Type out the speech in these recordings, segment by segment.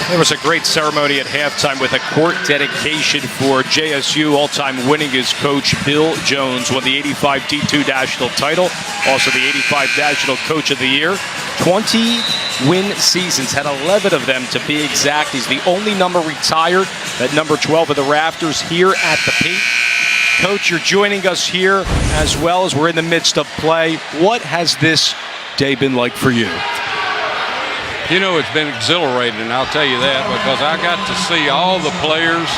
There was a great ceremony at halftime with a court dedication for JSU. All-time winningest coach Bill Jones won the 85 D2 national title, also the 85 National Coach of the Year. 20 win seasons, had 11 of them to be exact. He's the only number retired at number 12 of the rafters here at the Pete. Coach, you're joining us here as well as we're in the midst of play. What has this day been like for you? You know, it's been exhilarating, I'll tell you that, because I got to see all the players,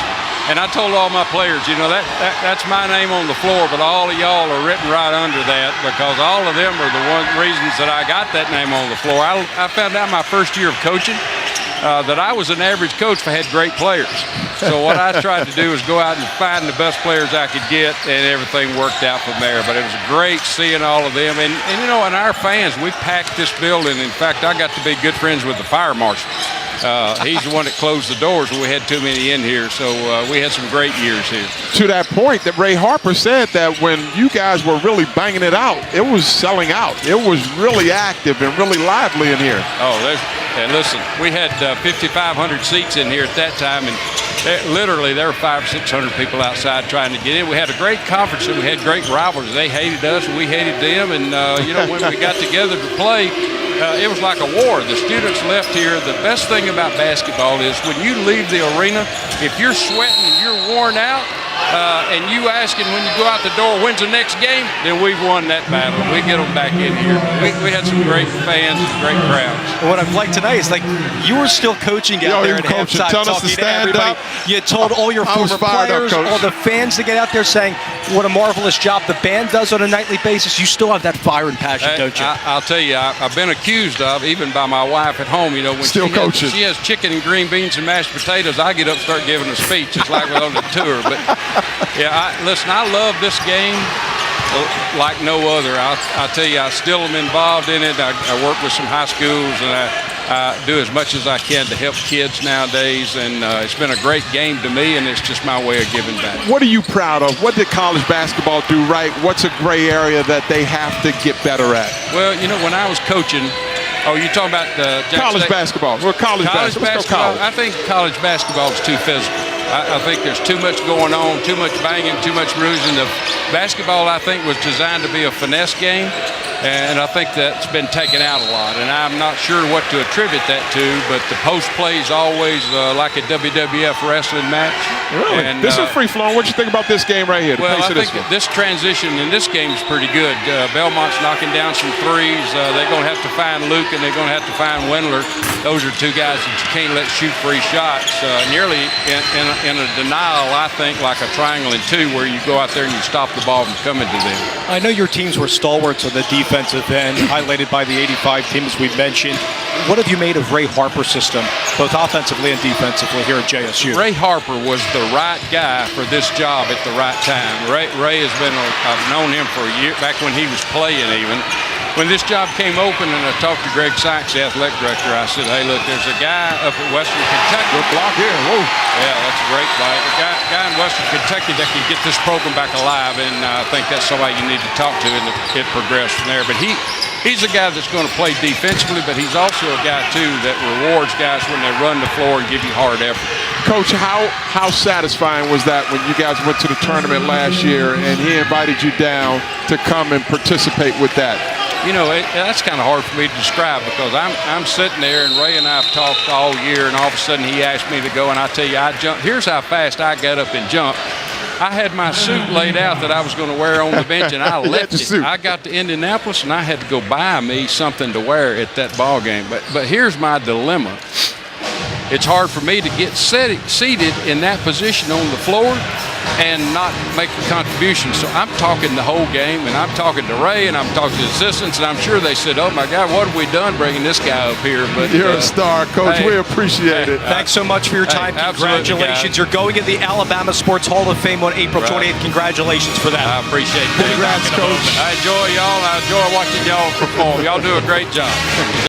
and I told all my players, you know, that's my name on the floor, but all of y'all are written right under that, because all of them are the reasons that I got that name on the floor. I found out my first year of coaching that I was an average coach if I had great players. So what I tried to do was go out and find the best players I could get, and everything worked out from there. But it was great seeing all of them. And you know, and our fans, we packed this building. In fact, I got to be good friends with the fire marshal. He's the one that closed the doors when we had too many in here. So we had some great years here. To that point that Ray Harper said that when you guys were really banging it out, it was selling out. It was really active and really lively in here. Oh, and listen, we had 5,500 seats in here at that time, and literally there were 500 or 600 people outside trying to get in. We had a great conference, and we had great rivalries. They hated us, and we hated them. And you know, when we got together to play, it was like a war. The students left here. The best thing about basketball is when you leave the arena, if you're sweating and you're worn out, and you asking when you go out the door, when's the next game, then we've won that battle. We get them back in here. We had some great fans and great crowds. And what I've liked tonight is, like, you were still coaching out there at halftime, talking to everybody. You told all your former players, all the fans to get out there saying what a marvelous job the band does on a nightly basis. You still have that fire and passion, don't you? I'll tell you, I've been accused of, even by my wife at home, you know, when she has chicken and green beans and mashed potatoes, I get up and start giving a speech. It's like we're on the tour. But yeah, listen, I love this game like no other. I'll tell you, I still am involved in it. I work with some high schools, and I do as much as I can to help kids nowadays. And it's been a great game to me, and it's just my way of giving back. What are you proud of? What did college basketball do right? What's a gray area that they have to get better at? Well, you know, when I was coaching, you're talking about college basketball. Well, college basketball. I think college basketball is too physical. I think there's too much going on, too much banging, too much bruising. The basketball, I think, was designed to be a finesse game, and I think that's been taken out a lot. And I'm not sure what to attribute that to, but the post play is always like a WWF wrestling match. Really? And, this is free-flowing. What do you think about this game right here? Well, I think this transition in this game is pretty good. Belmont's knocking down some threes. They're going to have to find Luke, and they're going to have to find Wendler. Those are two guys that you can't let shoot free shots. Nearly in a denial, I think, like a triangle in two, where you go out there and you stop the ball from coming to them. I know your teams were stalwarts on the defensive end, highlighted by the 85 team, as we mentioned. What have you made of Ray Harper's system, both offensively and defensively here at JSU? Ray Harper was the right guy for this job at the right time. Ray has been, I've known him for a year, back when he was playing even. When this job came open and I talked to Greg Sykes, the athletic director, I said, hey, look, there's a guy up at Western Kentucky. Good block here. Whoa. Yeah, that's a great block. A guy in Western Kentucky that can get this program back alive, and I think that's somebody you need to talk to, and it progressed from there. But he's a guy that's going to play defensively, but he's also a guy, too, that rewards guys when they run the floor and give you hard effort. Coach, how satisfying was that when you guys went to the tournament last year and he invited you down to come and participate with that? You know, that's kind of hard for me to describe, because I'm sitting there, and Ray and I have talked all year, and all of a sudden he asked me to go, and I tell you, I jumped. Here's how fast I got up and jumped. I had my suit laid out that I was going to wear on the bench, and I left it. I got to Indianapolis, and I had to go buy me something to wear at that ball game. But here's my dilemma. It's hard for me to get seated in that position on the floor and not make a contribution. So I'm talking the whole game, and I'm talking to Ray, and I'm talking to the assistants, and I'm sure they said, oh, my God, what have we done bringing this guy up here? But you're a star, Coach. We appreciate it. Thanks so much for your time. Congratulations. You're going in the Alabama Sports Hall of Fame on April 28th. Congratulations for that. I appreciate that. Congrats, Coach. I enjoy y'all. I enjoy watching y'all perform. Y'all do a great job.